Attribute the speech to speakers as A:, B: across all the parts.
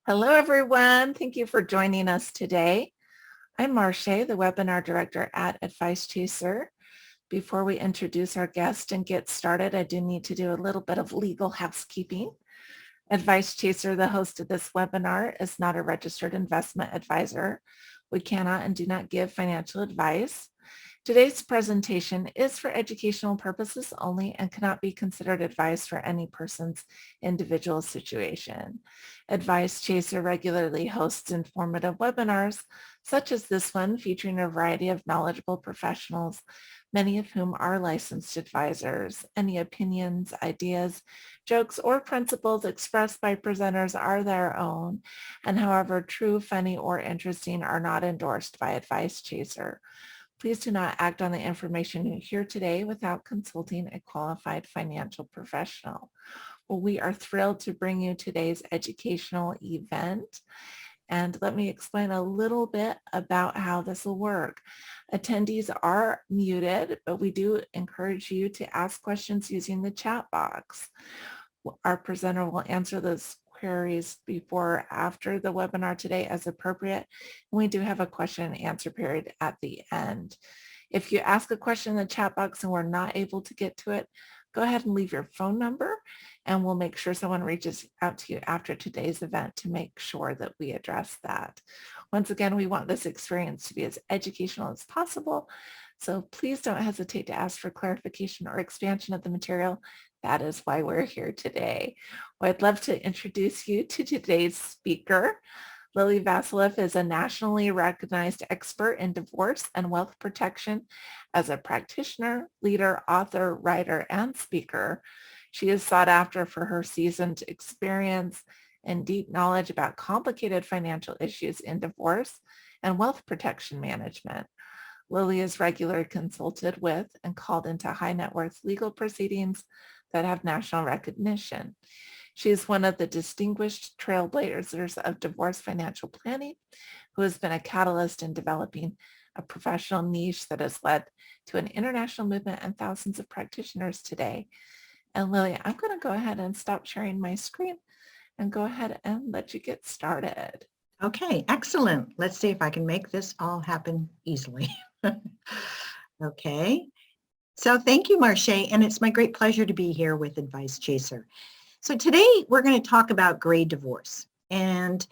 A: Hello, everyone. Thank you for joining us today. I'm Marche, the webinar director at Advice Chaser. Before we introduce our guest and get started, I do need to do a little bit of legal housekeeping. Advice Chaser, the host of this webinar, is not a registered investment advisor. We cannot and do not give financial advice. Today's presentation is for educational purposes only and cannot be considered advice for any person's individual situation. Advice Chaser regularly hosts informative webinars, such as this one, featuring a variety of knowledgeable professionals, many of whom are licensed advisors. Any opinions, ideas, jokes, or principles expressed by presenters are their own, and however true, funny, or interesting are not endorsed by Advice Chaser. Please do not act on the information you hear today without consulting a qualified financial professional. Well, we are thrilled to bring you today's educational event. And let me explain a little bit about how this will work. Attendees are muted, but we do encourage you to ask questions using the chat box. Our presenter will answer those queries before or after the webinar today as appropriate. We do have a question and answer period at the end. If you ask a question in the chat box and we're not able to get to it, go ahead and leave your phone number and we'll make sure someone reaches out to you after today's event to make sure that we address that. Once again, we want this experience to be as educational as possible. So please don't hesitate to ask for clarification or expansion of the material. That is why we're here today. Well, I'd love to introduce you to today's speaker. Lily Vasileff is a nationally recognized expert in divorce and wealth protection as a practitioner, leader, author, writer, and speaker. She is sought after for her seasoned experience and deep knowledge about complicated financial issues in divorce and wealth protection management. Lily is regularly consulted with and called into high net worth legal proceedings that have national recognition. She is one of the distinguished trailblazers of divorce financial planning, who has been a catalyst in developing a professional niche that has led to an international movement and thousands of practitioners today. And Lily, I'm going to go ahead and stop sharing my screen and go ahead and let you get started.
B: Okay, excellent. Let's see if I can make this all happen easily. Okay, so thank you, Marche, and it's my great pleasure to be here with Advice Chaser. So today we're going to talk about gray divorce, and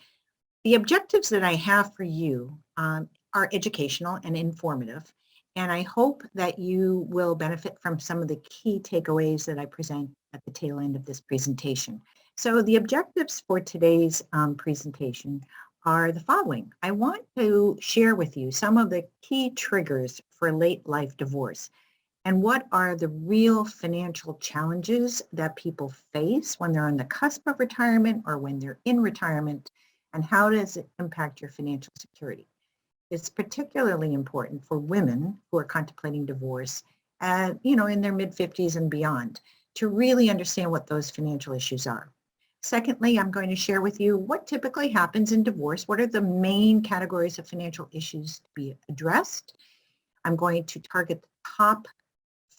B: the objectives that I have for you are educational and informative, and I hope that you will benefit from some of the key takeaways that I present at the tail end of this presentation. So the objectives for today's presentation are the following. I want to share with you some of the key triggers for late life divorce and what are the real financial challenges that people face when they're on the cusp of retirement or when they're in retirement, and how does it impact your financial security. It's particularly important for women who are contemplating divorce, in their mid-50s and beyond, to really understand what those financial issues are. Secondly, I'm going to share with you what typically happens in divorce. What are the main categories of financial issues to be addressed? I'm going to target the top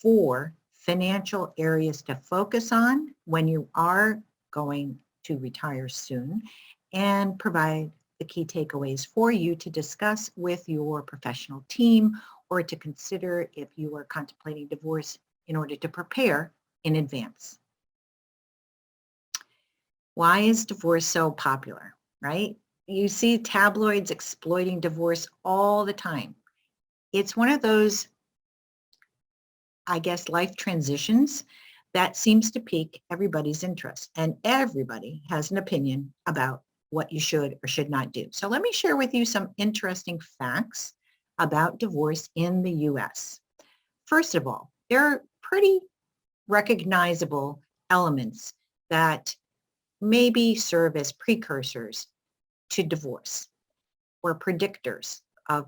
B: 4 financial areas to focus on when you are going to retire soon, and provide the key takeaways for you to discuss with your professional team or to consider if you are contemplating divorce in order to prepare in advance. Why is divorce so popular, right? You see tabloids exploiting divorce all the time. It's one of those, I guess, life transitions that seems to pique everybody's interest, and everybody has an opinion about what you should or should not do. So let me share with you some interesting facts about divorce in the US. First of all, there are pretty recognizable elements that maybe serve as precursors to divorce or predictors of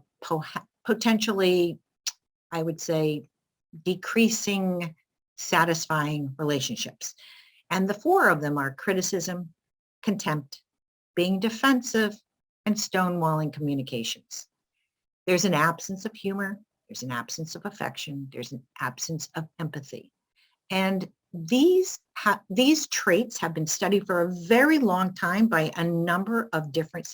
B: potentially, I would say, decreasing satisfying relationships. And the 4 of them are criticism, contempt, being defensive, and stonewalling communications. There's an absence of humor, there's an absence of affection, there's an absence of empathy. And these traits have been studied for a very long time by a number of different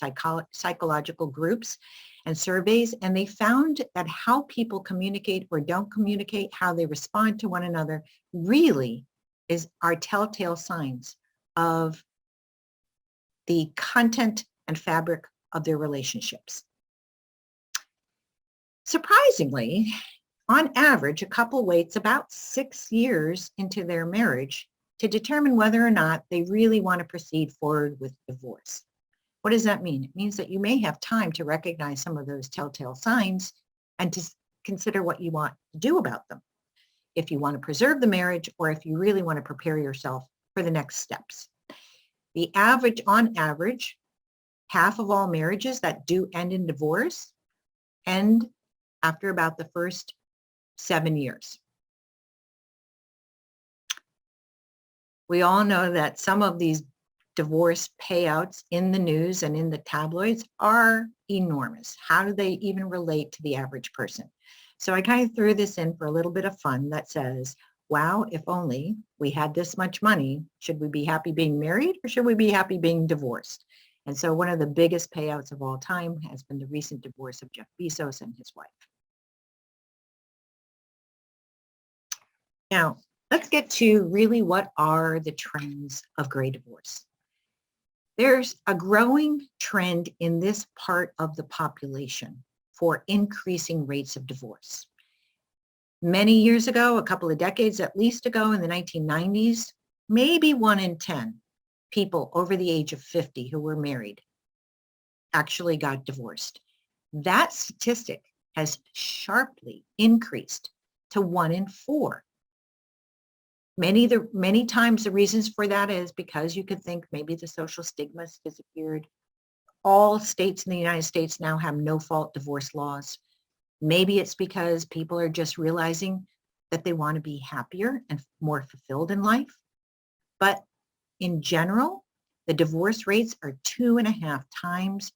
B: psychological groups and surveys, and they found that how people communicate or don't communicate, how they respond to one another, really are telltale signs of the content and fabric of their relationships. Surprisingly, on average, a couple waits about 6 years into their marriage to determine whether or not they really want to proceed forward with divorce. What does that mean? It means that you may have time to recognize some of those telltale signs and to consider what you want to do about them. If you want to preserve the marriage or if you really want to prepare yourself for the next steps. On average, half of all marriages that do end in divorce end after about the first 7 years. We all know that some of these divorce payouts in the news and in the tabloids are enormous. How do they even relate to the average person? So I kind of threw this in for a little bit of fun that says, wow, if only we had this much money, should we be happy being married or should we be happy being divorced? And so one of the biggest payouts of all time has been the recent divorce of Jeff Bezos and his wife. Now, let's get to really what are the trends of gray divorce. There's a growing trend in this part of the population for increasing rates of divorce. Many years ago, a couple of decades at least ago in the 1990s, maybe 1 in 10 people over the age of 50 who were married actually got divorced. That statistic has sharply increased to 1 in 4. Many times the reasons for that is because you could think maybe the social stigma has disappeared. All states in the United States now have no-fault divorce laws. Maybe it's because people are just realizing that they want to be happier and more fulfilled in life. But in general, the divorce rates are 2.5 times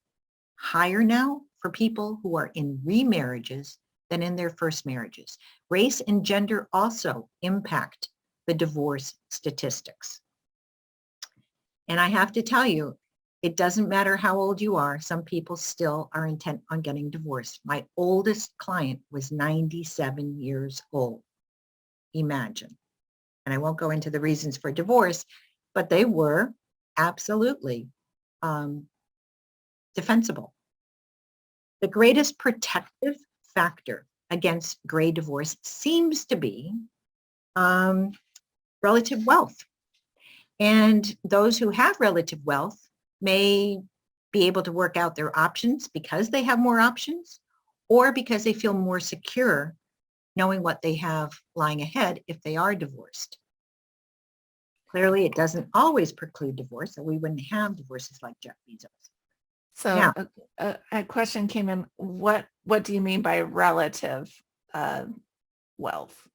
B: higher now for people who are in remarriages than in their first marriages. Race and gender also impact the divorce statistics. And I have to tell you, it doesn't matter how old you are, some people still are intent on getting divorced. My oldest client was 97 years old. Imagine. And I won't go into the reasons for divorce, but they were absolutely defensible. The greatest protective factor against gray divorce seems to be relative wealth. And those who have relative wealth may be able to work out their options because they have more options or because they feel more secure knowing what they have lying ahead if they are divorced. Clearly, it doesn't always preclude divorce, or we wouldn't have divorces like Jeff Bezos.
A: So
B: Now,
A: a question came in. What do you mean by relative wealth?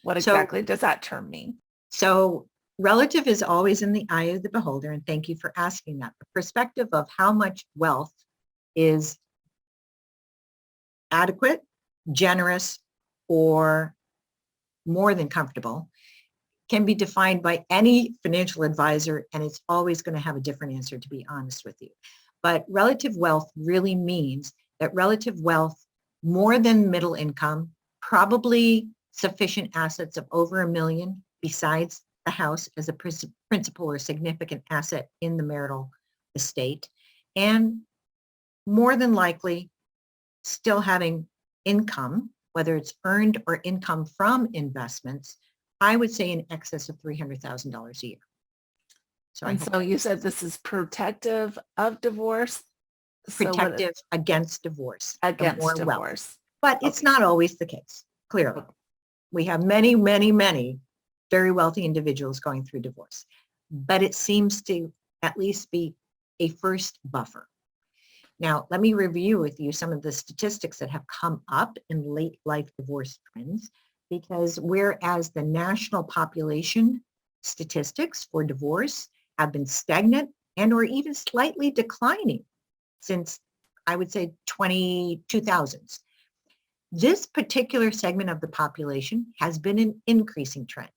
A: What exactly does that term mean?
B: So relative is always in the eye of the beholder, and thank you for asking that. The perspective of how much wealth is adequate, generous, or more than comfortable can be defined by any financial advisor, and it's always going to have a different answer, to be honest with you. But relative wealth really means that relative wealth, more than middle income, probably sufficient assets of over $1 million besides the house as a principal or significant asset in the marital estate, and more than likely still having income, whether it's earned or income from investments, I would say in excess of $300,000 a year. So
A: you said this is protective of divorce?
B: Protective against divorce.
A: Against divorce.
B: But it's not always the case, clearly. We have many, many, many very wealthy individuals going through divorce. But it seems to at least be a first buffer. Now, let me review with you some of the statistics that have come up in late life divorce trends, because whereas the national population statistics for divorce have been stagnant and or even slightly declining since, I would say, 2000s. This particular segment of the population has been an increasing trend.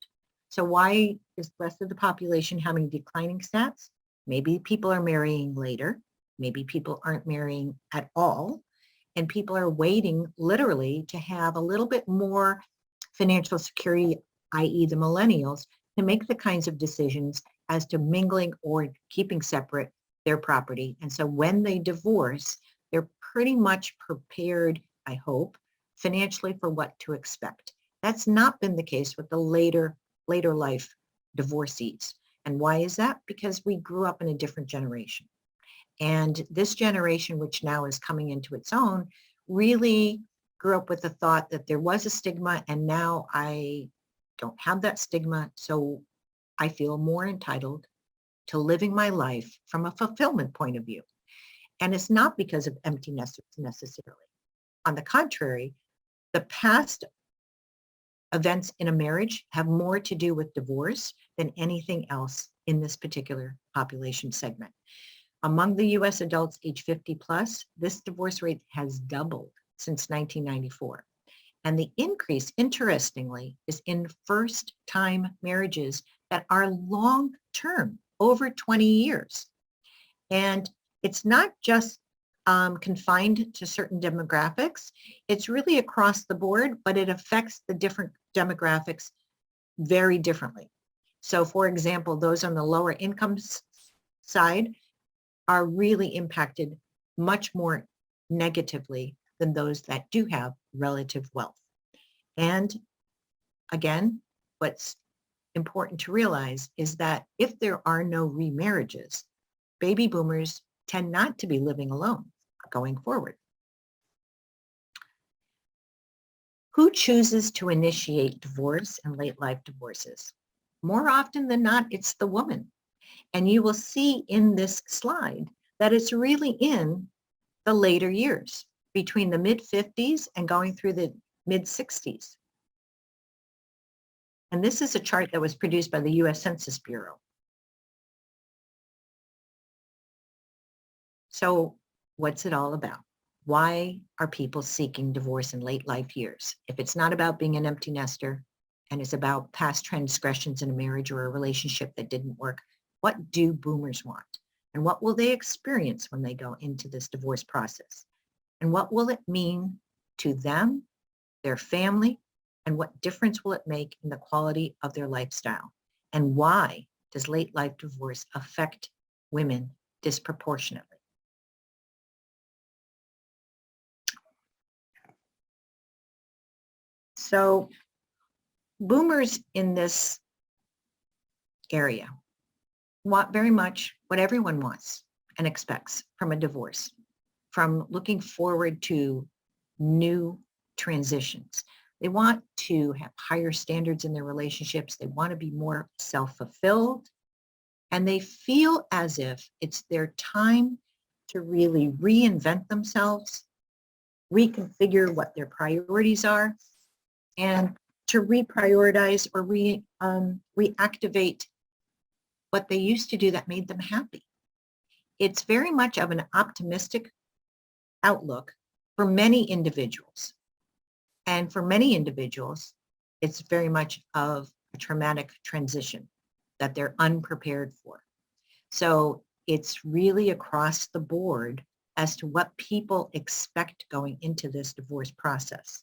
B: So why is the rest of the population having declining stats? Maybe people are marrying later. Maybe people aren't marrying at all. And people are waiting literally to have a little bit more financial security, i.e. the millennials, to make the kinds of decisions as to mingling or keeping separate their property. And so when they divorce, they're pretty much prepared, I hope, financially for what to expect. That's not been the case with the later life divorcees. And why is that? Because we grew up in a different generation. And this generation, which now is coming into its own, really grew up with the thought that there was a stigma, and now I don't have that stigma, so I feel more entitled to living my life from a fulfillment point of view. And it's not because of empty nesters necessarily. On the contrary, the past events in a marriage have more to do with divorce than anything else in this particular population segment. Among the US adults age 50 plus, this divorce rate has doubled since 1994. And the increase, interestingly, is in first-time marriages that are long-term, over 20 years. And it's not just confined to certain demographics. It's really across the board, but it affects the different demographics very differently. So for example, those on the lower income side are really impacted much more negatively than those that do have relative wealth. And again, what's important to realize is that if there are no remarriages, baby boomers tend not to be living alone going forward. Who chooses to initiate divorce and late life divorces? More often than not, it's the woman. And you will see in this slide that it's really in the later years, between the mid-50s and going through the mid-60s. And this is a chart that was produced by the US Census Bureau. So what's it all about? Why are people seeking divorce in late life years? If it's not about being an empty nester and it's about past transgressions in a marriage or a relationship that didn't work, what do boomers want? And what will they experience when they go into this divorce process? And what will it mean to them, their family, and what difference will it make in the quality of their lifestyle? And why does late life divorce affect women disproportionately? So boomers in this area want very much what everyone wants and expects from a divorce, from looking forward to new transitions. They want to have higher standards in their relationships. They want to be more self-fulfilled, and they feel as if it's their time to really reinvent themselves, reconfigure what their priorities are, and to reprioritize or reactivate what they used to do that made them happy. It's very much of an optimistic outlook for many individuals. And for many individuals, it's very much of a traumatic transition that they're unprepared for. So it's really across the board as to what people expect going into this divorce process.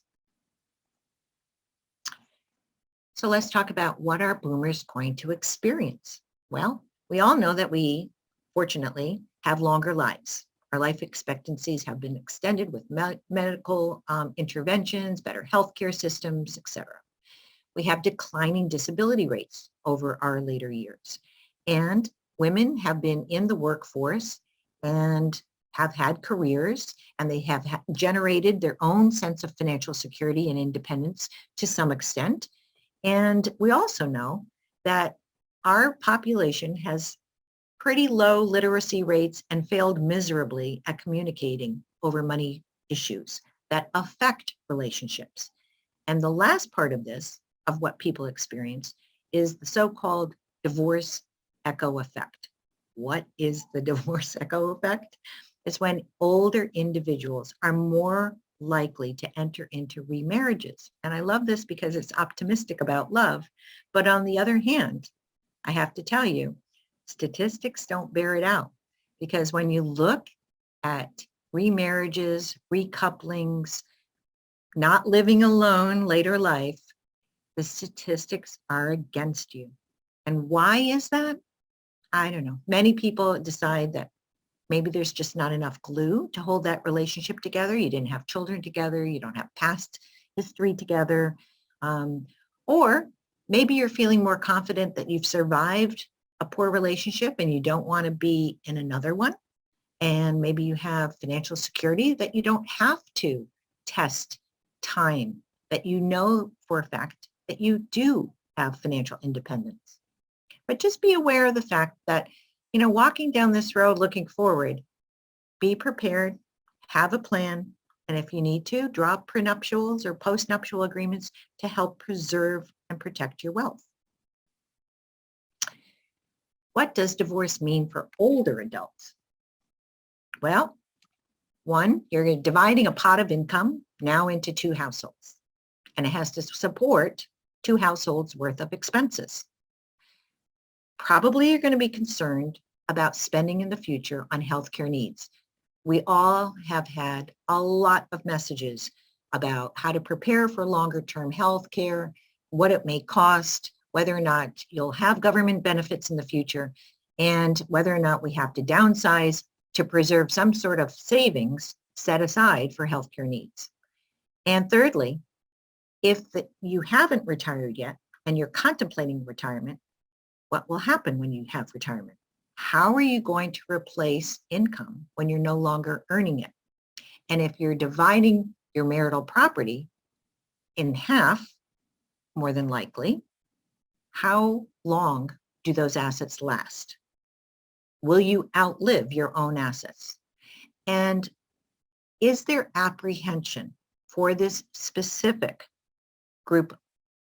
B: So let's talk about what are boomers going to experience. Well, we all know that we, fortunately, have longer lives. Our life expectancies have been extended with medical interventions, better healthcare systems, etc. We have declining disability rates over our later years. And women have been in the workforce and have had careers, and they have generated their own sense of financial security and independence to some extent. And we also know that our population has pretty low literacy rates and failed miserably at communicating over money issues that affect relationships. And the last part of this, of what people experience, is the so-called divorce echo effect. What is the divorce echo effect? It's when older individuals are more likely to enter into remarriages. And I love this because it's optimistic about love. But on the other hand, I have to tell you, statistics don't bear it out, because when you look at remarriages, recouplings, not living alone later life, the statistics are against you. And why is that? I don't know. Many people decide that maybe there's just not enough glue to hold that relationship together. You didn't have children together. You don't have past history together. Or maybe you're feeling more confident that you've survived a poor relationship and you don't want to be in another one. And maybe you have financial security that you don't have to test time, that you know for a fact that you do have financial independence. But just be aware of the fact that, walking down this road looking forward, be prepared, have a plan, and if you need to, draw up prenuptials or postnuptial agreements to help preserve and protect your wealth. What does divorce mean for older adults? Well, one, you're dividing a pot of income now into two households, and it has to support two households worth of expenses. Probably you're going to be concerned about spending in the future on healthcare needs. We all have had a lot of messages about how to prepare for longer-term health care, what it may cost, whether or not you'll have government benefits in the future, and whether or not we have to downsize to preserve some sort of savings set aside for healthcare needs. And thirdly, if you haven't retired yet and you're contemplating retirement, what will happen when you have retirement? How are you going to replace income when you're no longer earning it? And if you're dividing your marital property in half, more than likely, how long do those assets last? Will you outlive your own assets? And is there apprehension for this specific group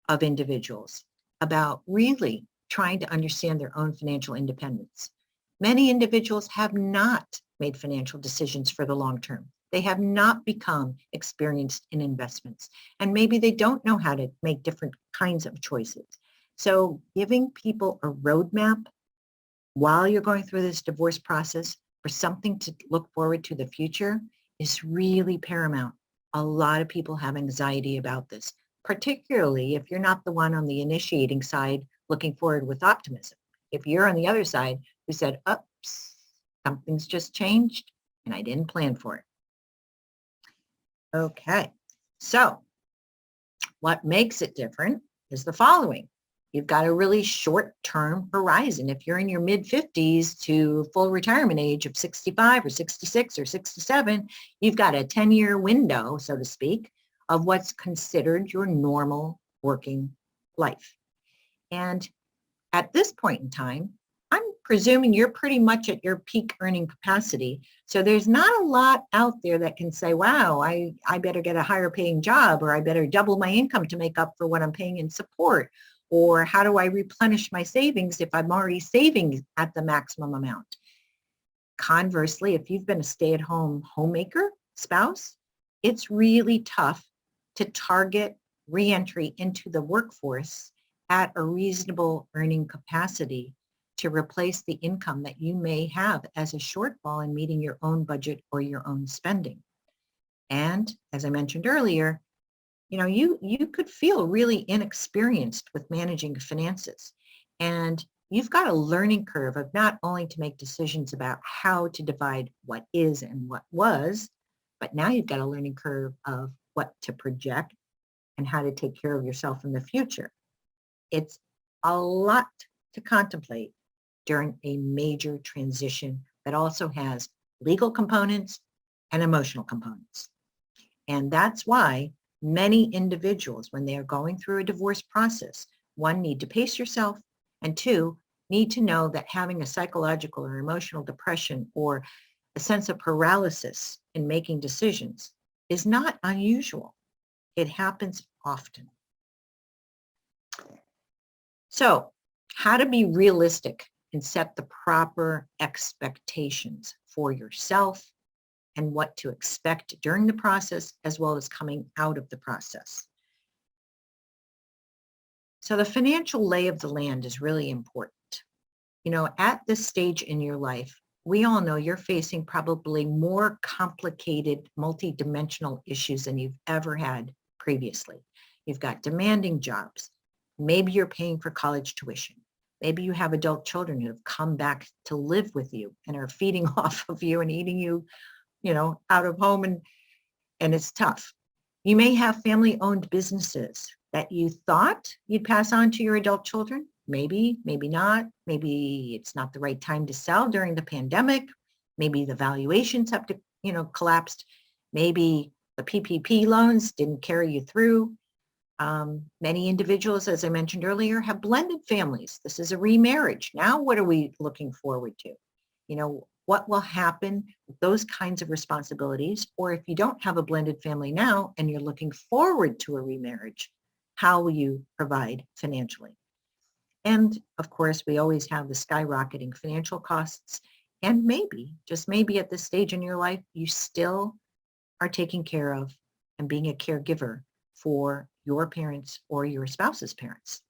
B: of individuals about really trying to understand their own financial independence? Many individuals have not made financial decisions for the long term. They have not become experienced in investments, and maybe they don't know how to make different kinds of choices. So giving people a roadmap while you're going through this divorce process for something to look forward to the future is really paramount. A lot of people have anxiety about this, particularly if you're not the one on the initiating side looking forward with optimism. If you're on the other side who said, oops, something's just changed and I didn't plan for it. Okay, so what makes it different is the following. You've got a really short-term horizon. If you're in your mid-50s to full retirement age of 65 or 66 or 67, you've got a 10-year window, so to speak, of what's considered your normal working life. And at this point in time, I'm presuming you're pretty much at your peak earning capacity. So there's not a lot out there that can say, wow, I better get a higher paying job, or I better double my income to make up for what I'm paying in support. Or how do I replenish my savings if I'm already saving at the maximum amount? Conversely, if you've been a stay-at-home homemaker spouse, it's really tough to target reentry into the workforce at a reasonable earning capacity to replace the income that you may have as a shortfall in meeting your own budget or your own spending. And as I mentioned earlier, you could feel really inexperienced with managing finances. And you've got a learning curve of not only to make decisions about how to divide what is and what was, but now you've got a learning curve of what to project and how to take care of yourself in the future. It's a lot to contemplate during a major transition that also has legal components and emotional components. And that's why many individuals, when they are going through a divorce process, one, need to pace yourself, and two, need to know that having a psychological or emotional depression or a sense of paralysis in making decisions is not unusual. It happens often. So, how to be realistic and set the proper expectations for yourself and what to expect during the process, as well as coming out of the process. So the financial lay of the land is really important. You know, at this stage in your life, we all know you're facing probably more complicated, multidimensional issues than you've ever had previously. You've got demanding jobs. Maybe you're paying for college tuition. Maybe you have adult children who have come back to live with you and are feeding off of you and eating you, you know, out of home, and it's tough. You may have family-owned businesses that you thought you'd pass on to your adult children. Maybe, maybe not. Maybe it's not the right time to sell during the pandemic. Maybe the valuations have to, collapsed. Maybe the PPP loans didn't carry you through. Many individuals, as I mentioned earlier, have blended families. This is a remarriage. Now, what are we looking forward to? What will happen with those kinds of responsibilities? Or if you don't have a blended family now and you're looking forward to a remarriage, how will you provide financially? And of course, we always have the skyrocketing financial costs. And maybe, just maybe at this stage in your life, you still are taking care of and being a caregiver for your parents or your spouse's parents.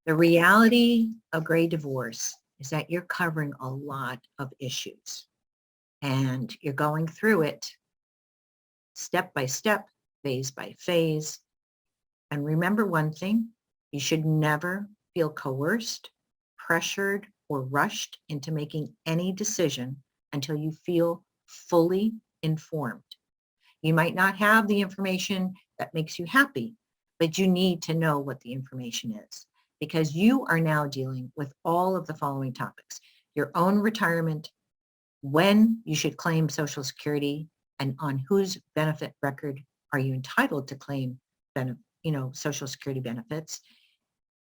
B: The reality of gray divorce is that you're covering a lot of issues and you're going through it step by step, phase by phase. And remember one thing, you should never feel coerced, pressured, or rushed into making any decision until you feel fully informed. You might not have the information that makes you happy, but you need to know what the information is, because you are now dealing with all of the following topics: your own retirement, when you should claim Social Security, and on whose benefit record are you entitled to claim Social Security benefits,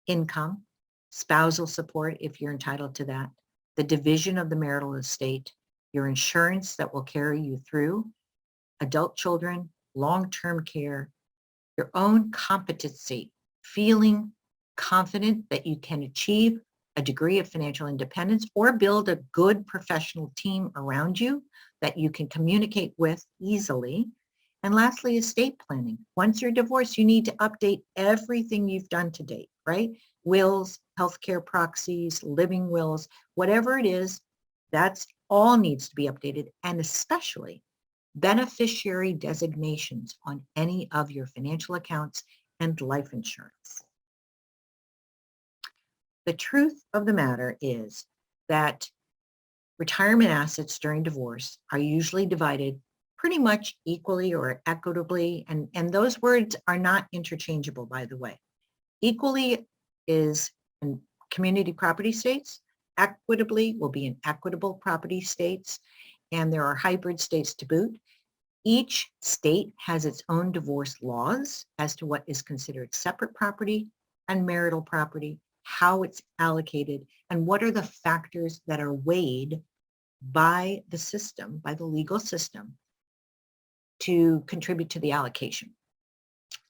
B: income, spousal support if you're entitled to that, the division of the marital estate, your insurance that will carry you through, adult children, long-term care, your own competency, feeling confident that you can achieve a degree of financial independence or build a good professional team around you that you can communicate with easily. And lastly, estate planning. Once you're divorced, you need to update everything you've done to date, right? Wills, healthcare proxies, living wills, whatever it is, that's all needs to be updated, and especially beneficiary designations on any of your financial accounts and life insurance. The truth of the matter is that retirement assets during divorce are usually divided pretty much equally or equitably, and those words are not interchangeable, by the way. Equally is in community property states, equitably will be in equitable property states, and there are hybrid states to boot. Each state has its own divorce laws as to what is considered separate property and marital property, how it's allocated, and what are the factors that are weighed by the system, by the legal system, to contribute to the allocation.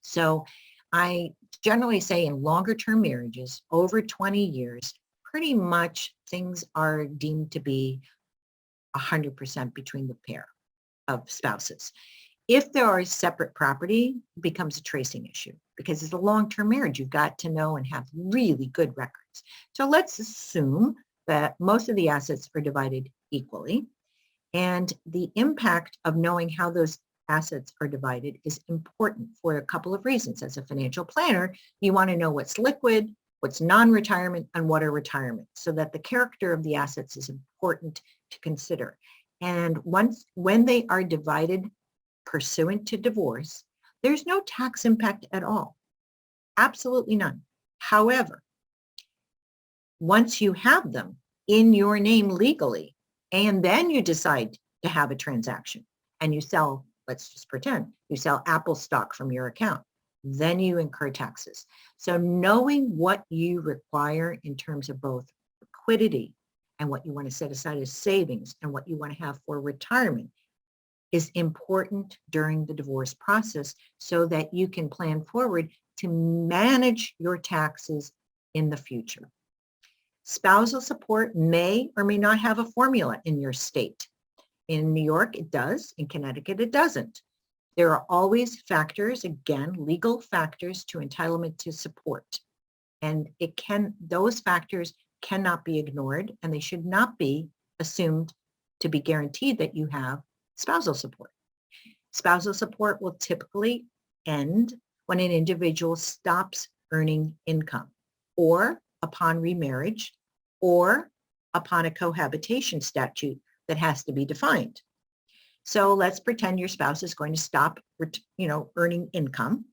B: So I generally say in longer term marriages, over 20 years, pretty much things are deemed to be 100% between the pair of spouses. If there are separate property, it becomes a tracing issue, because it's a long-term marriage. You've got to know and have really good records. So let's assume that most of the assets are divided equally, and the impact of knowing how those assets are divided is important for a couple of reasons. As a financial planner, you want to know what's liquid, what's non-retirement, and what are retirement, so that the character of the assets is important to consider. And when they are divided pursuant to divorce, there's no tax impact at all. Absolutely none. However, once you have them in your name legally, and then you decide to have a transaction and you sell, let's just pretend, you sell Apple stock from your account, then you incur taxes. So knowing what you require in terms of both liquidity and what you want to set aside as savings and what you want to have for retirement is important during the divorce process, so that you can plan forward to manage your taxes in the future. Spousal support may or may not have a formula in your state. In New York, it does. In Connecticut, it doesn't. There are always factors, again, legal factors to entitlement to support. And those factors cannot be ignored, and they should not be assumed to be guaranteed that you have spousal support. Spousal support will typically end when an individual stops earning income, or upon remarriage, or upon a cohabitation statute that has to be defined. So let's pretend your spouse is going to stop, earning income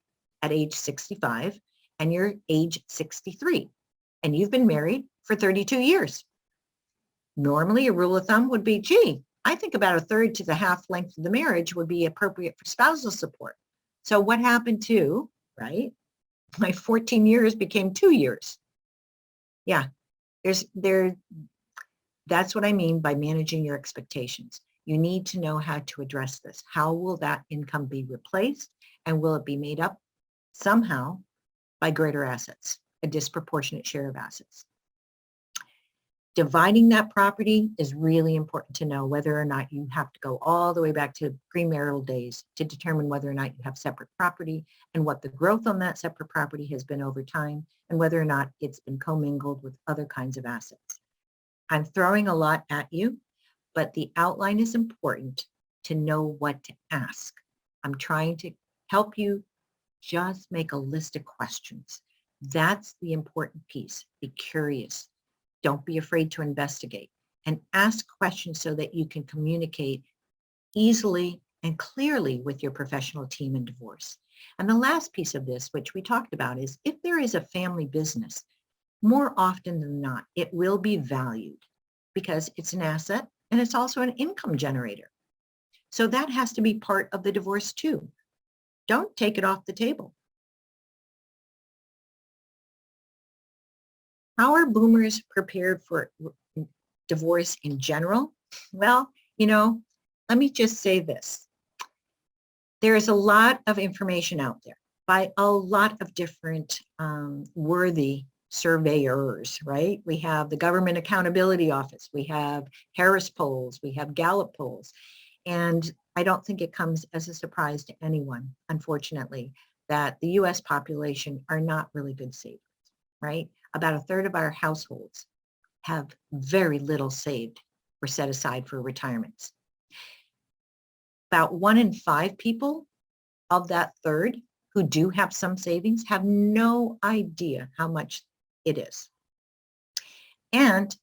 B: at age 65, and you're age 63, and you've been married for 32 years. Normally, a rule of thumb would be, gee, I think about a third to the half length of the marriage would be appropriate for spousal support. So what happened to, right? My 14 years became 2 years. Yeah, that's what I mean by managing your expectations. You need to know how to address this. How will that income be replaced? And will it be made up somehow by greater assets, a disproportionate share of assets? Dividing that property is really important to know whether or not you have to go all the way back to premarital days to determine whether or not you have separate property and what the growth on that separate property has been over time and whether or not it's been commingled with other kinds of assets. I'm throwing a lot at you, but the outline is important to know what to ask. I'm trying to help you just make a list of questions. That's the important piece. Be curious. Don't be afraid to investigate and ask questions so that you can communicate easily and clearly with your professional team in divorce. And the last piece of this, which we talked about, is if there is a family business, more often than not, it will be valued because it's an asset and it's also an income generator. So that has to be part of the divorce too. Don't take it off the table. How are boomers prepared for divorce in general? Well, let me just say this. There is a lot of information out there by a lot of different worthy surveyors, right? We have the Government Accountability Office, we have Harris polls, we have Gallup polls, and I don't think it comes as a surprise to anyone, unfortunately, that the US population are not really good savers, right? About a third of our households have very little saved or set aside for retirements. About 1 in 5 people of that third who do have some savings have no idea how much it is. And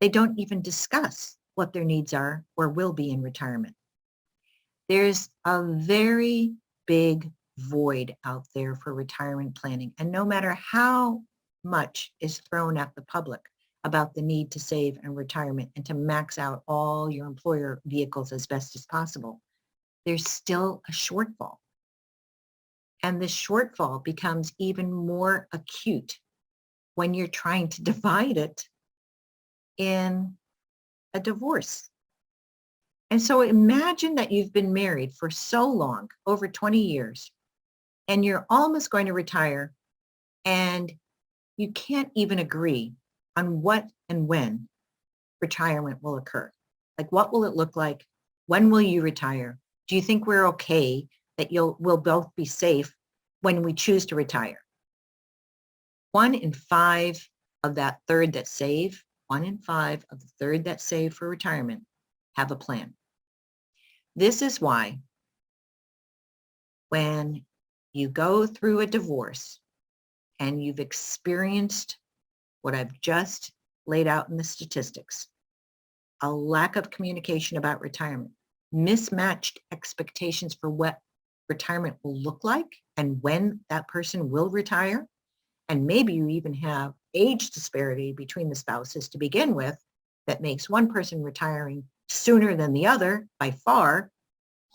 B: they don't even discuss what their needs are or will be in retirement. There's a very big void out there for retirement planning. And no matter how much is thrown at the public about the need to save in retirement and to max out all your employer vehicles as best as possible, there's still a shortfall. And this shortfall becomes even more acute when you're trying to divide it in a divorce. And so imagine that you've been married for so long, over 20 years, and you're almost going to retire, and you can't even agree on what and when retirement will occur. Like, what will it look like? When will you retire? Do you think we're okay that we'll both be safe when we choose to retire? 1 in 5 of that third that save, 1 in 5 of the third that save for retirement have a plan. This is why when you go through a divorce and you've experienced what I've just laid out in the statistics, a lack of communication about retirement, mismatched expectations for what retirement will look like and when that person will retire, and maybe you even have age disparity between the spouses to begin with that makes one person retiring sooner than the other by far,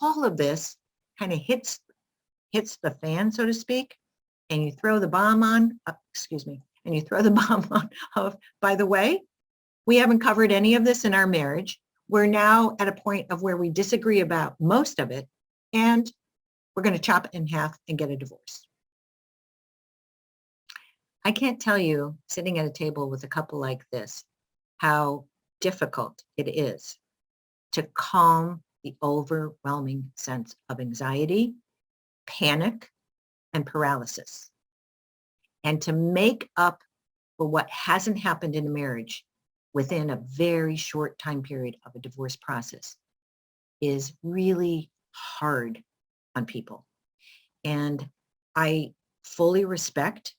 B: all of this kind of hits the fan, so to speak, and you throw the bomb on, and you throw the bomb on of, by the way, we haven't covered any of this in our marriage. We're now at a point of where we disagree about most of it, and we're going to chop it in half and get a divorce. I can't tell you, sitting at a table with a couple like this, how difficult it is to calm the overwhelming sense of anxiety, panic, and paralysis, and to make up for what hasn't happened in a marriage within a very short time period of a divorce process is really hard on people. And I fully respect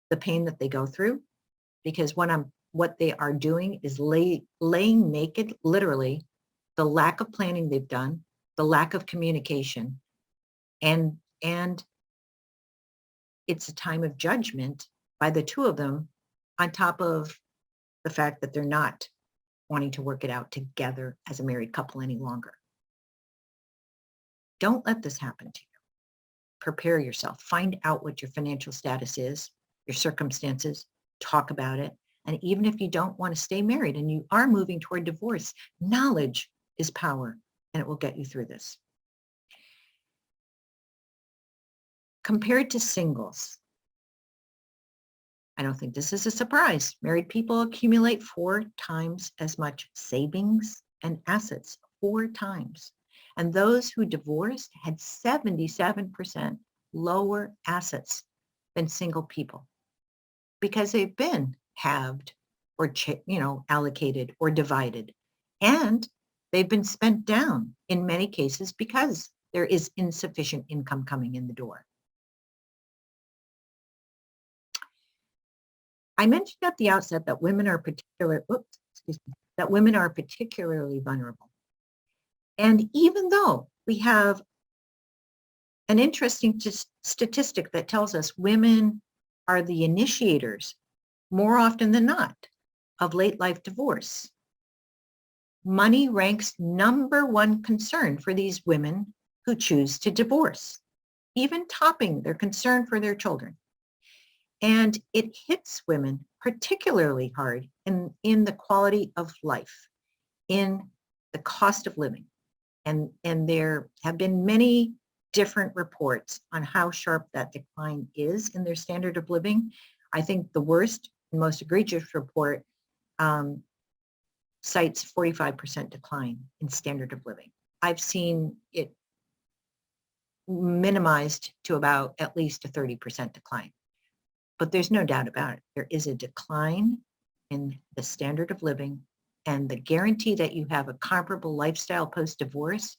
B: the pain that they go through, because what they are doing is laying naked, literally, the lack of planning they've done, the lack of communication, and it's a time of judgment by the two of them, on top of the fact that they're not wanting to work it out together as a married couple any longer. Don't let this happen to you. Prepare yourself. Find out what your financial status is, your circumstances, talk about it. And even if you don't want to stay married and you are moving toward divorce, knowledge is power, and it will get you through this. Compared to singles, I don't think this is a surprise. Married people accumulate 4 times as much savings and assets, 4 times. And those who divorced had 77% lower assets than single people, because they've been halved or allocated or divided. And they've been spent down in many cases because there is insufficient income coming in the door. I mentioned at the outset that women are particularly vulnerable. And even though we have an interesting statistic that tells us women are the initiators more often than not of late life divorce, money ranks #1 concern for these women who choose to divorce, even topping their concern for their children. And it hits women particularly hard in the quality of life, in the cost of living. And there have been many different reports on how sharp that decline is in their standard of living. I think the worst and most egregious report cites 45% decline in standard of living. I've seen it minimized to about at least a 30% decline. But there's no doubt about it. There is a decline in the standard of living, and the guarantee that you have a comparable lifestyle post-divorce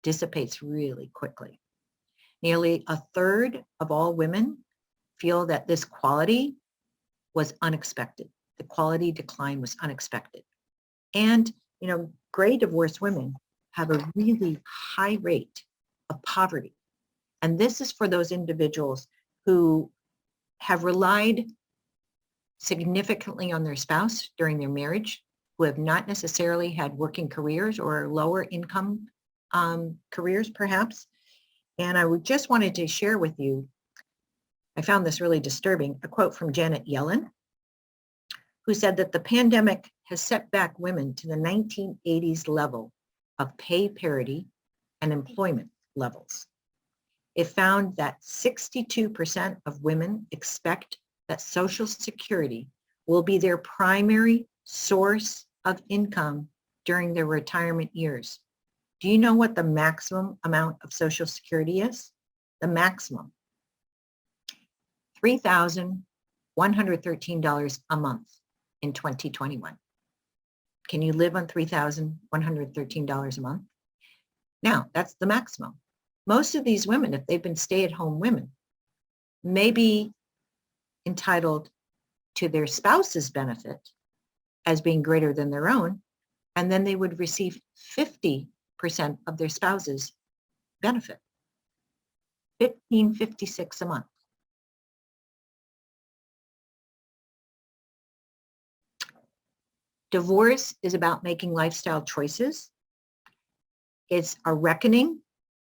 B: dissipates really quickly. Nearly 1/3 of all women feel that this quality was unexpected. The quality decline was unexpected. And, gray divorced women have a really high rate of poverty. And this is for those individuals who have relied significantly on their spouse during their marriage, who have not necessarily had working careers or lower income careers perhaps. And I just wanted to share with you, I found this really disturbing, a quote from Janet Yellen, who said that the pandemic has set back women to the 1980s level of pay parity and employment levels. It found that 62% of women expect that Social Security will be their primary source of income during their retirement years. Do you know what the maximum amount of Social Security is? The maximum, $3,113 a month in 2021. Can you live on $3,113 a month? Now, that's the maximum. Most of these women, if they've been stay-at-home women, may be entitled to their spouse's benefit as being greater than their own, and then they would receive 50% of their spouse's benefit, $1,556 a month. Divorce is about making lifestyle choices. It's a reckoning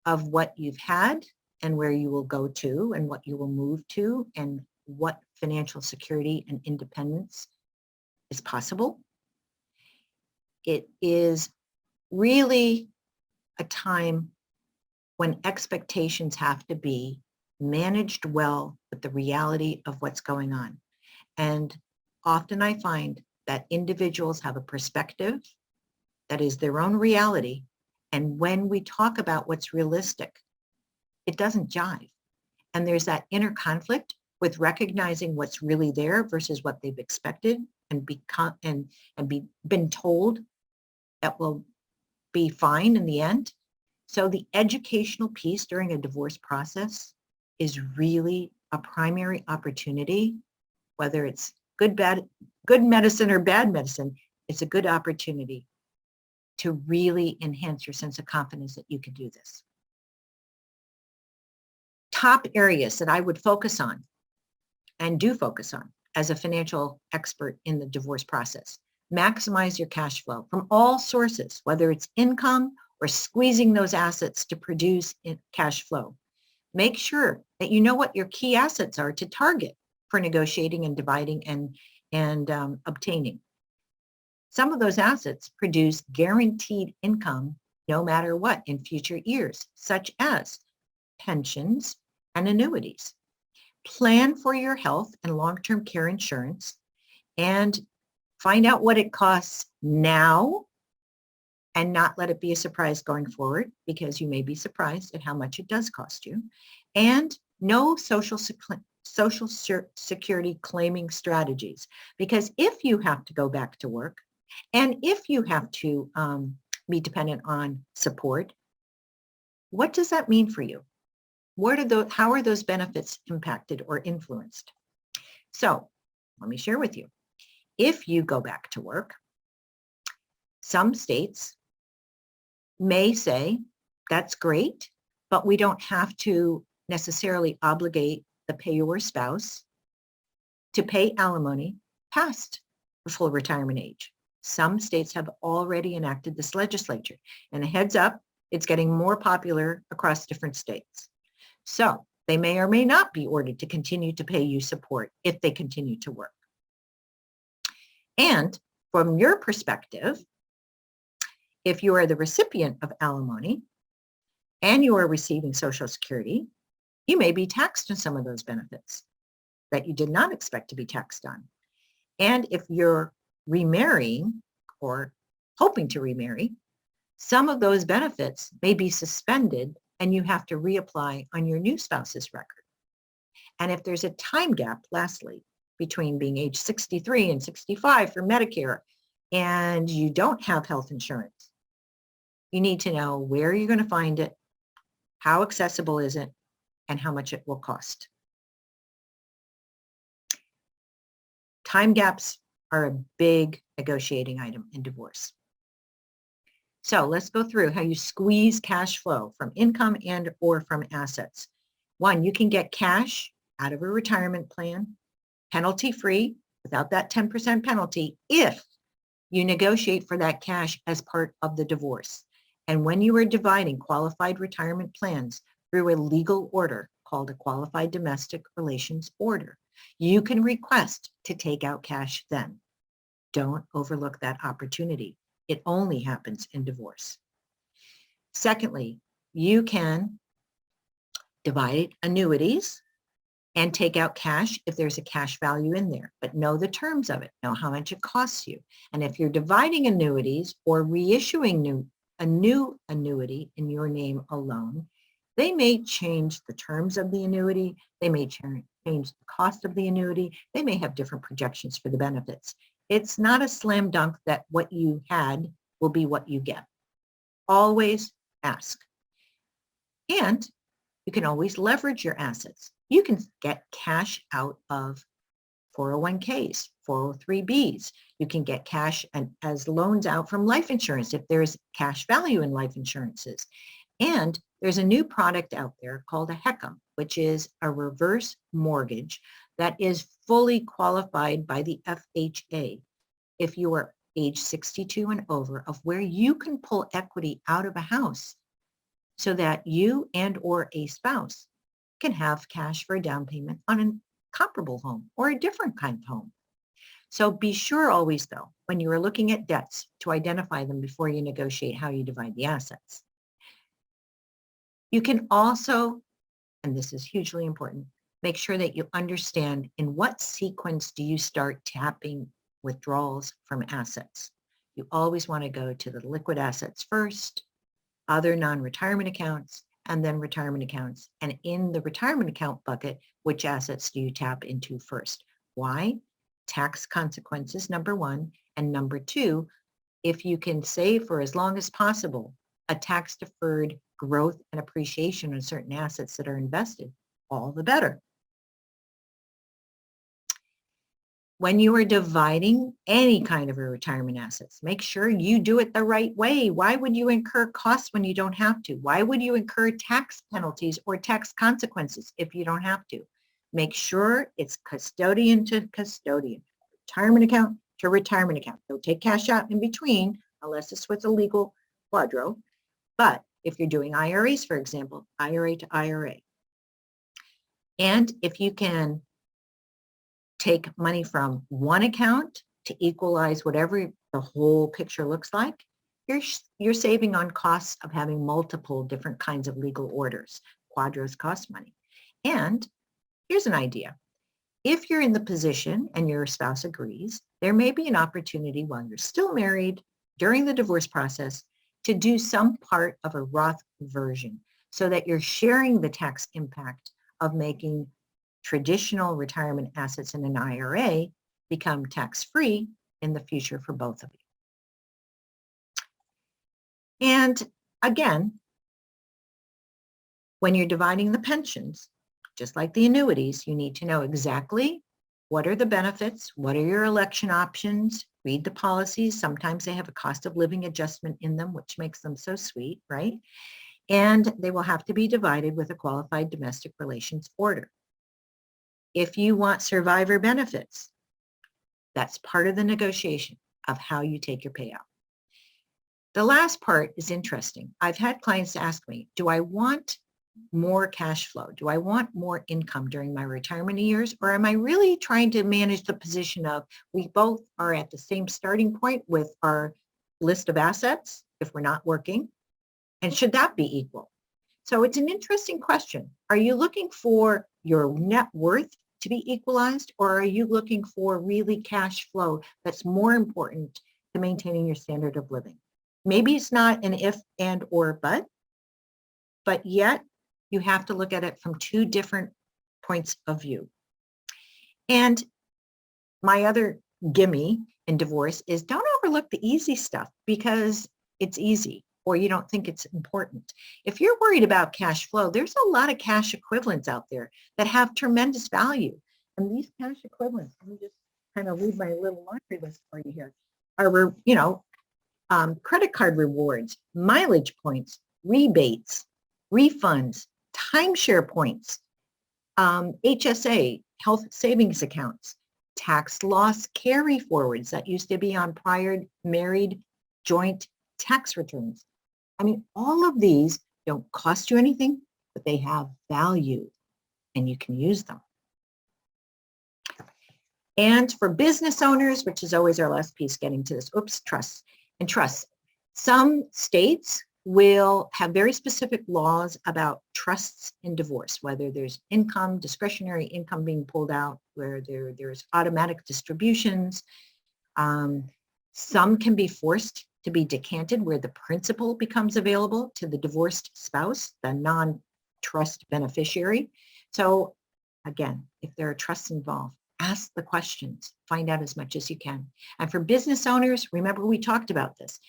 B: of what you've had and where you will go to and what you will move to and what financial security and independence is possible. It is really a time when expectations have to be managed well with the reality of what's going on. And often I find that individuals have a perspective that is their own reality. And when we talk about what's realistic, it doesn't jive. And there's that inner conflict with recognizing what's really there versus what they've expected and become been told that will be fine in the end. So the educational piece during a divorce process is really a primary opportunity, whether it's good medicine or bad medicine. It's a good opportunity to really enhance your sense of confidence that you can do this. Top areas that I would focus on and do focus on as a financial expert in the divorce process. Maximize your cash flow from all sources, whether it's income or squeezing those assets to produce cash flow. Make sure that you know what your key assets are to target for negotiating and dividing and obtaining. Some of those assets produce guaranteed income no matter what in future years, such as pensions and annuities. Plan for your health and long-term care insurance and find out what it costs now and not let it be a surprise going forward, because you may be surprised at how much it does cost you. And know Social Security claiming strategies, because if you have to go back to work and if you have to be dependent on support, what does that mean for you? How are those benefits impacted or influenced? So let me share with you. If you go back to work, some states may say, that's great, but we don't have to necessarily obligate the payor spouse to pay alimony past the full retirement age. Some states have already enacted this legislature, and a heads up, it's getting more popular across different states. So they may or may not be ordered to continue to pay you support if they continue to work. And from your perspective, if you are the recipient of alimony and you are receiving Social Security, you may be taxed on some of those benefits that you did not expect to be taxed on. And if you're remarrying or hoping to remarry, some of those benefits may be suspended and you have to reapply on your new spouse's record. And if there's a time gap, lastly, between being age 63 and 65 for Medicare, and you don't have health insurance, you need to know where you're going to find it, how accessible is it, and how much it will cost. Time gaps are a big negotiating item in divorce. So let's go through how you squeeze cash flow from income and or from assets. One, you can get cash out of a retirement plan, penalty-free, without that 10% penalty, if you negotiate for that cash as part of the divorce. And when you are dividing qualified retirement plans through a legal order called a qualified domestic relations order, you can request to take out cash then. Don't overlook that opportunity. It only happens in divorce. Secondly, you can divide annuities and take out cash if there's a cash value in there, but know the terms of it, know how much it costs you. And if you're dividing annuities or reissuing a new annuity in your name alone, they may change the terms of the annuity. They may change the cost of the annuity. They may have different projections for the benefits. It's not a slam dunk that what you had will be what you get. Always ask. And you can always leverage your assets. You can get cash out of 401ks, 403bs. You can get cash as loans out from life insurance if there's cash value in life insurances. And there's a new product out there called a HECM, which is a reverse mortgage that is fully qualified by the FHA if you are age 62 and over, of where you can pull equity out of a house so that you and or a spouse can have cash for a down payment on a comparable home or a different kind of home. So be sure always, though, when you are looking at debts, to identify them before you negotiate how you divide the assets. You can also and this is hugely important, make sure that you understand in what sequence do you start tapping withdrawals from assets. You always want to go to the liquid assets first, other non-retirement accounts, and then retirement accounts. And in the retirement account bucket, which assets do you tap into first? Why? Tax consequences, number one. And number two, if you can save for as long as possible a tax-deferred growth and appreciation on certain assets that are invested, all the better. When you are dividing any kind of a retirement assets, make sure you do it the right way. Why would you incur costs when you don't have to? Why would you incur tax penalties or tax consequences if you don't have to? Make sure it's custodian to custodian, retirement account to retirement account. Don't take cash out in between unless it's with a legal quadro. But if you're doing IRAs, for example, IRA to IRA. And if you can take money from one account to equalize whatever the whole picture looks like, you're saving on costs of having multiple different kinds of legal orders. Quadros cost money. And here's an idea. If you're in the position and your spouse agrees, there may be an opportunity while you're still married during the divorce process to do some part of a Roth version so that you're sharing the tax impact of making traditional retirement assets in an IRA become tax-free in the future for both of you. And again, when you're dividing the pensions, just like the annuities, you need to know exactly what are the benefits, what are your election options, read the policies. Sometimes they have a cost of living adjustment in them, which makes them so sweet, right? And they will have to be divided with a qualified domestic relations order. If you want survivor benefits, that's part of the negotiation of how you take your payout. The last part is interesting. I've had clients ask me, do I want more cash flow? Do I want more income during my retirement years? Or am I really trying to manage the position of we both are at the same starting point with our list of assets if we're not working? And should that be equal? So it's an interesting question. Are you looking for your net worth to be equalized, or are you looking for really cash flow that's more important to maintaining your standard of living? Maybe it's not an if, and, or, but yet you have to look at it from two different points of view. And my other gimme in divorce is don't overlook the easy stuff because it's easy or you don't think it's important. If you're worried about cash flow, there's a lot of cash equivalents out there that have tremendous value. And these cash equivalents, let me just kind of leave my little laundry list for you here, are, credit card rewards, mileage points, rebates, refunds, timeshare points, HSA, health savings accounts, tax loss carry forwards that used to be on prior married joint tax returns. I mean, all of these don't cost you anything, but they have value and you can use them. And for business owners, which is always our last piece getting to this, trusts and trusts. Some states will have very specific laws about trusts in divorce, whether there's income, discretionary income being pulled out, where there's automatic distributions. Some can be forced to be decanted where the principal becomes available to the divorced spouse, the non-trust beneficiary. So again, if there are trusts involved, ask the questions, find out as much as you can. And for business owners, remember we talked about this.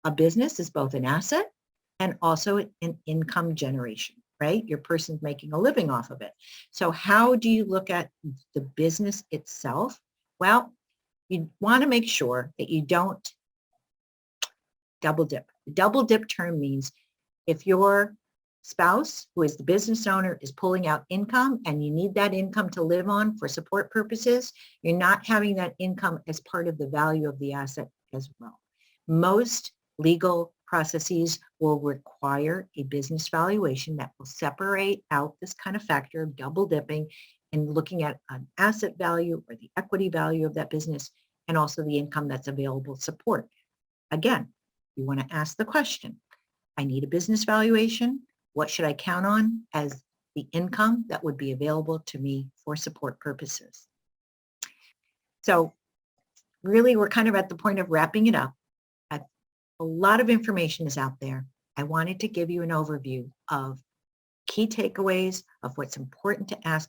B: A business is both an asset and also an income generation, right? Your person's making a living off of it. So how do you look at the business itself? Well, you want to make sure that you don't double dip. The double dip term means if your spouse, who is the business owner, is pulling out income and you need that income to live on for support purposes, you're not having that income as part of the value of the asset as well. Most legal processes will require a business valuation that will separate out this kind of factor of double dipping and looking at an asset value or the equity value of that business and also the income that's available to support. Again, you want to ask the question, I need a business valuation. What should I count on as the income that would be available to me for support purposes. So really, we're kind of at the point of wrapping it up. A lot of information is out there. I wanted to give you an overview of key takeaways of what's important to ask,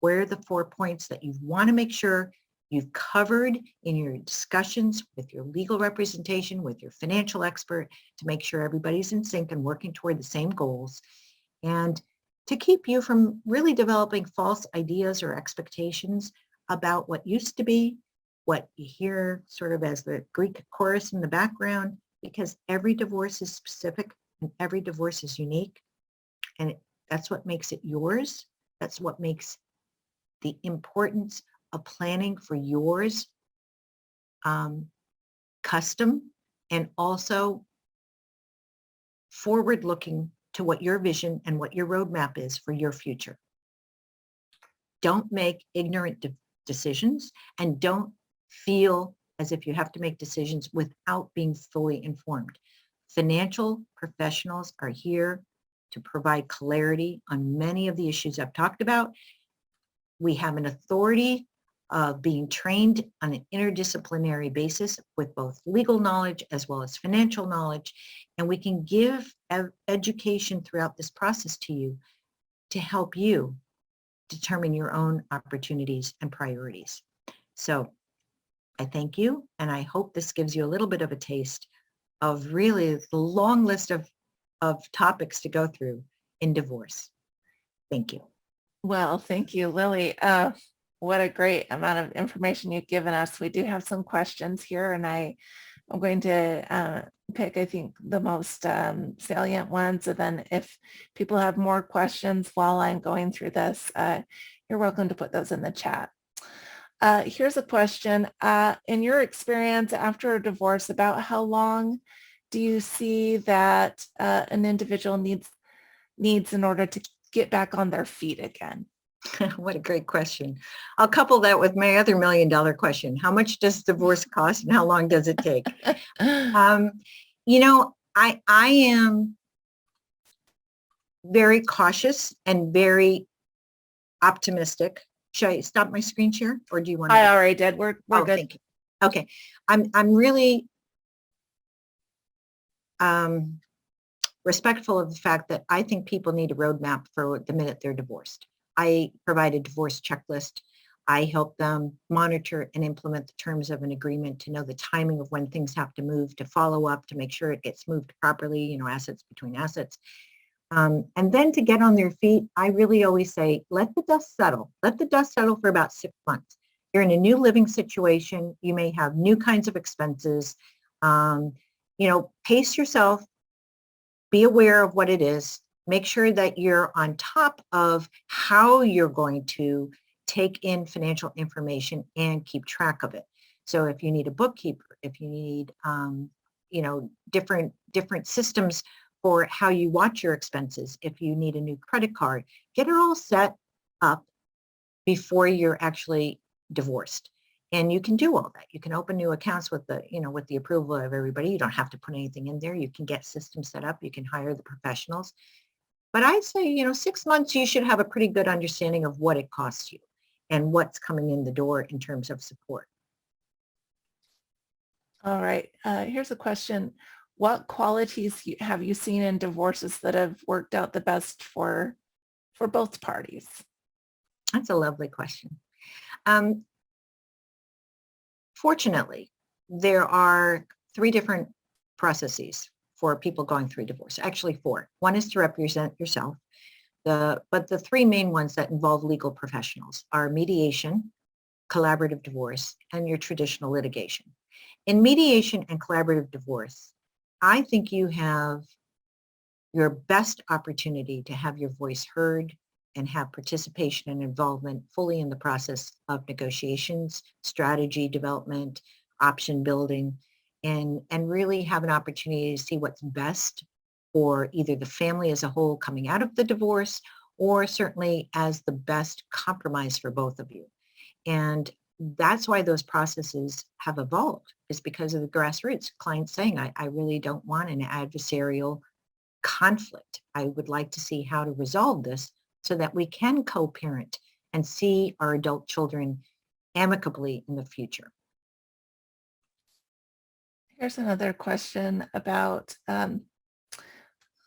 B: where are the 4 points that you want to make sure you've covered in your discussions with your legal representation, with your financial expert, to make sure everybody's in sync and working toward the same goals, and to keep you from really developing false ideas or expectations about what used to be, what you hear sort of as the Greek chorus in the background, because every divorce is specific and every divorce is unique. And that's what makes it yours. That's what makes the importance of planning for yours custom, and also forward looking to what your vision and what your roadmap is for your future. Don't make ignorant decisions, and don't feel as if you have to make decisions without being fully informed. Financial professionals are here to provide clarity on many of the issues I've talked about. We have an authority of being trained on an interdisciplinary basis with both legal knowledge as well as financial knowledge, and we can give education throughout this process to you to help you determine your own opportunities and priorities. So I thank you, and I hope this gives you a little bit of a taste of really the long list of topics to go through in divorce. Thank you.
A: Well, thank you, Lily. What a great amount of information you've given us. We do have some questions here, and I'm going to pick, I think, the most salient ones. And then if people have more questions while I'm going through this, you're welcome to put those in the chat. Here's a question. In your experience after a divorce, about how long do you see that an individual needs in order to get back on their feet again?
B: What a great question. I'll couple that with my other $1 million question. How much does divorce cost and how long does it take? You know, I am very cautious and very optimistic. Should I stop my screen share, or do you want to?
A: I already did. We're good.
B: Thank you. Okay. I'm really respectful of the fact that I think people need a roadmap for the minute they're divorced. I provide a divorce checklist. I help them monitor and implement the terms of an agreement to know the timing of when things have to move, to follow up, to make sure it gets moved properly, you know, assets between assets. And then to get on their feet, I really always say, let the dust settle. Let the dust settle for about 6 months. You're in a new living situation. You may have new kinds of expenses. You know, pace yourself. Be aware of what it is. Make sure that you're on top of how you're going to take in financial information and keep track of it. So if you need a bookkeeper, if you need, you know, different systems for how you watch your expenses, if you need a new credit card, get it all set up before you're actually divorced. And you can do all that. You can open new accounts with the, you know, with the approval of everybody. You don't have to put anything in there. You can get systems set up. You can hire the professionals. But I'd say, you know, 6 months, you should have a pretty good understanding of what it costs you and what's coming in the door in terms of support.
A: All right. Here's a question. What qualities have you seen in divorces that have worked out the best for both parties?
B: That's a lovely question. Fortunately, there are 3 different processes for people going through divorce. Actually 4. One is to represent yourself. But the 3 main ones that involve legal professionals are mediation, collaborative divorce, and your traditional litigation. In mediation and collaborative divorce, I think you have your best opportunity to have your voice heard and have participation and involvement fully in the process of negotiations, strategy development, option building, and really have an opportunity to see what's best for either the family as a whole coming out of the divorce, or certainly as the best compromise for both of you. And that's why those processes have evolved, is because of the grassroots. Clients saying, I really don't want an adversarial conflict. I would like to see how to resolve this so that we can co-parent and see our adult children amicably in the future.
A: Here's another question about a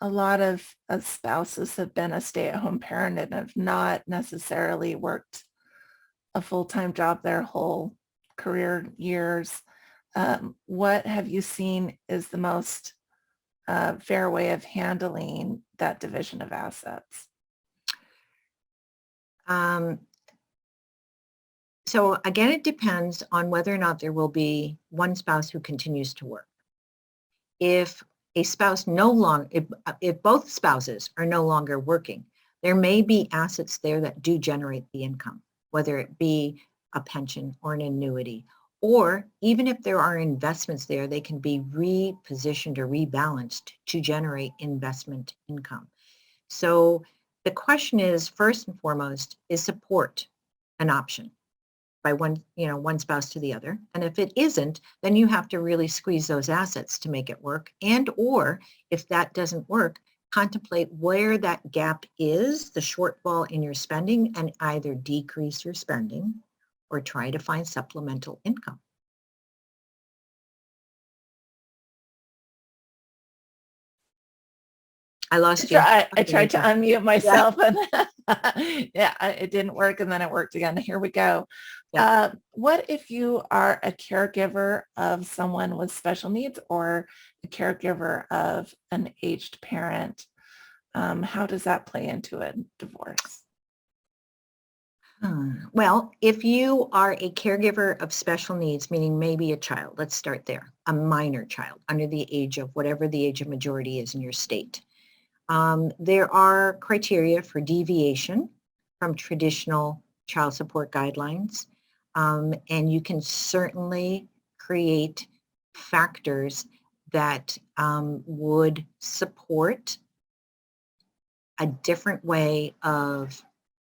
A: lot of spouses have been a stay-at-home parent and have not necessarily worked a full-time job their whole career years. What have you seen is the most fair way of handling that division of assets?
B: So again, it depends on whether or not there will be one spouse who continues to work. If a spouse if both spouses are no longer working, there may be assets there that do generate the income, whether it be a pension or an annuity, or even if there are investments there, they can be repositioned or rebalanced to generate investment income. So the question is, first and foremost, is support an option by one spouse to the other? And if it isn't, then you have to really squeeze those assets to make it work. And or if that doesn't work, contemplate where that gap is, the shortfall in your spending, and either decrease your spending or try to find supplemental income. I lost you.
A: I tried to unmute myself and yeah, it didn't work, and then it worked again. Here we go.
B: Yeah.
A: What if you are a caregiver of someone with special needs or a caregiver of an aged parent? How does that play into a divorce?
B: Well, if you are a caregiver of special needs, meaning maybe a child, let's start there, a minor child under the age of whatever the age of majority is in your state. There are criteria for deviation from traditional child support guidelines, and you can certainly create factors that would support a different way of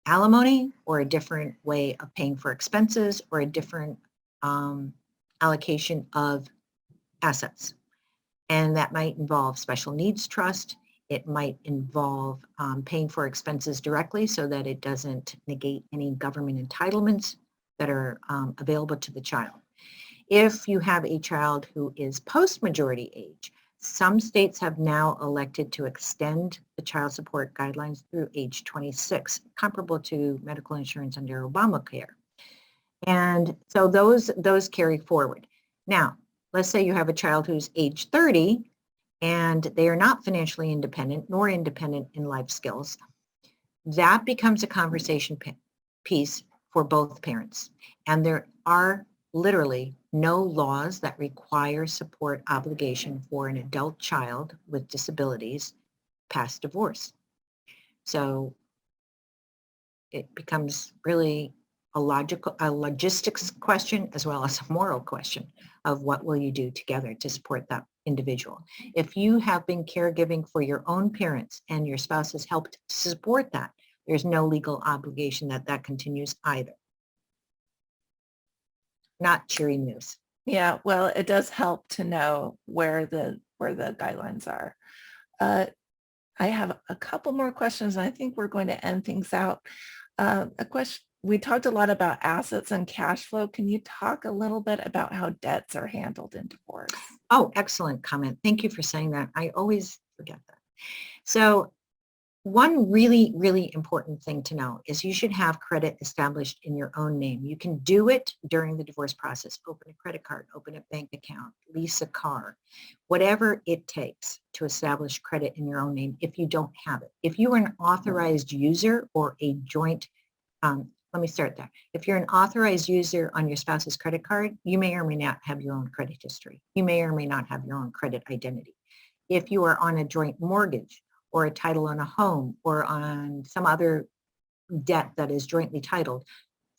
B: alimony or a different way of paying for expenses or a different allocation of assets. And that might involve special needs trust. It might involve paying for expenses directly so that it doesn't negate any government entitlements that are available to the child. If you have a child who is post-majority age, some states have now elected to extend the child support guidelines through age 26, comparable to medical insurance under Obamacare. And so those carry forward. Now, let's say you have a child who's age 30 and they are not financially independent nor independent in life skills. That becomes a conversation piece for both parents. And there are literally no laws that require support obligation for an adult child with disabilities past divorce. So it becomes really a logistics question as well as a moral question of what will you do together to support that individual. If you have been caregiving for your own parents and your spouse has helped support that, there's no legal obligation that continues either. Not cheery news.
A: Yeah, well, it does help to know where the guidelines are. I have a couple more questions, and I think we're going to end things out. A question, we talked a lot about assets and cash flow. Can you talk a little bit about how debts are handled in divorce?
B: Oh, excellent comment. Thank you for saying that. I always forget that. So one really, really important thing to know is you should have credit established in your own name. You can do it during the divorce process. Open a credit card, open a bank account, lease a car, whatever it takes to establish credit in your own name if you don't have it. If you are an authorized user or a joint, let me start there. If you're an authorized user on your spouse's credit card, you may or may not have your own credit history. You may or may not have your own credit identity. If you are on a joint mortgage or a title on a home or on some other debt that is jointly titled,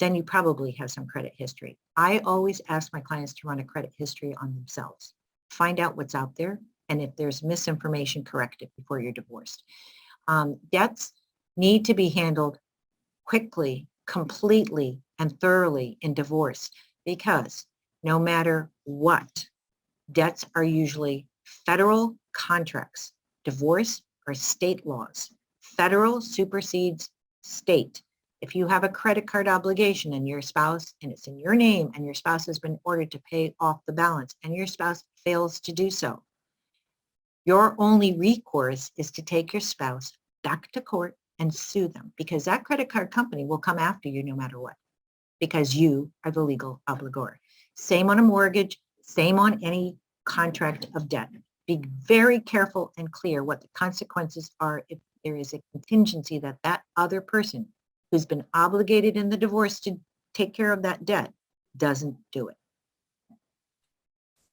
B: then you probably have some credit history. I always ask my clients to run a credit history on themselves. Find out what's out there, and if there's misinformation, correct it before you're divorced. Debts need to be handled quickly, completely, and thoroughly in divorce because no matter what, debts are usually federal contracts. Divorce are state laws. Federal supersedes state. If you have a credit card obligation and your spouse, and it's in your name, and your spouse has been ordered to pay off the balance, and your spouse fails to do so, your only recourse is to take your spouse back to court and sue them, because that credit card company will come after you no matter what, because you are the legal obligor. Same on a mortgage, same on any contract of debt. Be very careful and clear what the consequences are if there is a contingency that that other person who's been obligated in the divorce to take care of that debt doesn't do it.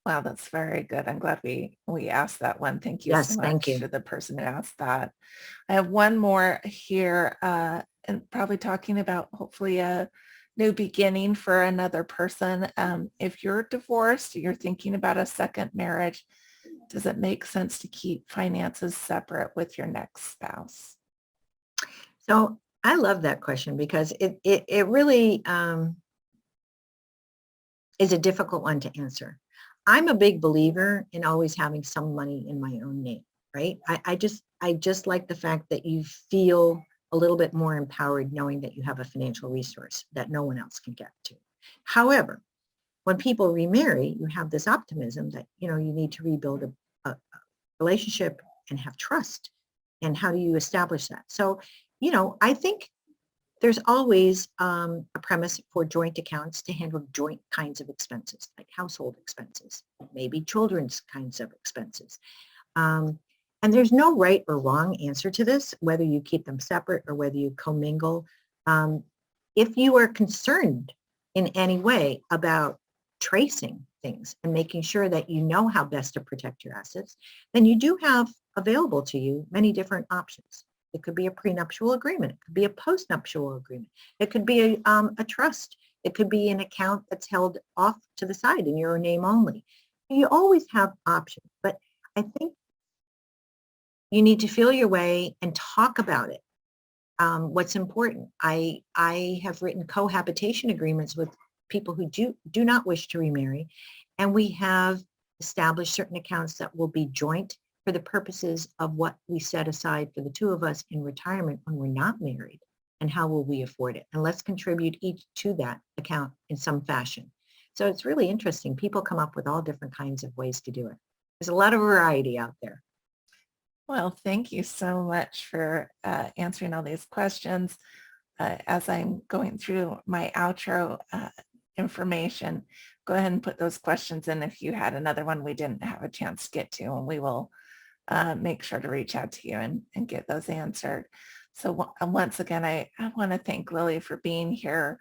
A: Wow, that's very good. I'm glad we asked that one. Thank you so
B: Yes, thank
A: much
B: you.
A: to the person who asked that. I have one more here, and probably talking about hopefully a new beginning for another person. If you're divorced, you're thinking about a second marriage, does it make sense to keep finances separate with your next spouse?
B: So I love that question because it really is a difficult one to answer. I'm a big believer in always having some money in my own name, right? I just like the fact that you feel a little bit more empowered knowing that you have a financial resource that no one else can get to. However, when people remarry, you have this optimism that, you know, you need to rebuild a relationship and have trust. And how do you establish that? So, you know, I think there's always a premise for joint accounts to handle joint kinds of expenses, like household expenses, maybe children's kinds of expenses. And there's no right or wrong answer to this, whether you keep them separate or whether you commingle. If you are concerned in any way about tracing things and making sure that you know how best to protect your assets, then you do have available to you many different options. It could be a prenuptial agreement. It could be a postnuptial agreement. It could be a trust. It could be an account that's held off to the side in your name only. You always have options, but I think you need to feel your way and talk about it. What's important, I have written cohabitation agreements with people who do not wish to remarry, and we have established certain accounts that will be joint for the purposes of what we set aside for the two of us in retirement when we're not married, and how will we afford it, and let's contribute each to that account in some fashion. So it's really interesting. People come up with all different kinds of ways to do it. There's a lot of variety out there.
A: Well, thank you so much for answering all these questions. As I'm going through my outro information, go ahead and put those questions in if you had another one we didn't have a chance to get to, and we will make sure to reach out to you and get those answered. So once again, I want to thank Lily for being here,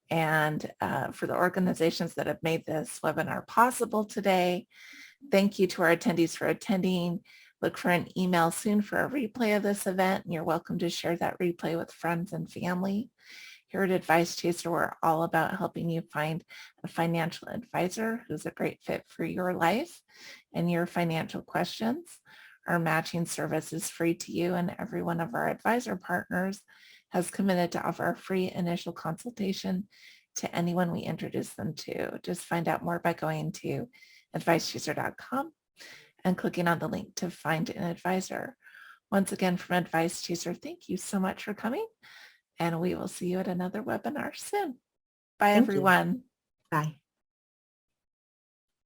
A: and for the organizations that have made this webinar possible today. Thank you to our attendees for attending. Look for an email soon for a replay of this event, and you're welcome to share that replay with friends and family. Here at Advice Chaser, we're all about helping you find a financial advisor who's a great fit for your life and your financial questions. Our matching service is free to you, and every one of our advisor partners has committed to offer a free initial consultation to anyone we introduce them to. Just find out more by going to advicechaser.com and clicking on the link to find an advisor. Once again, from Advice Chaser, thank you so much for coming, and we will see you at another webinar soon. Bye,
B: Thank you.
A: everyone.
B: Bye.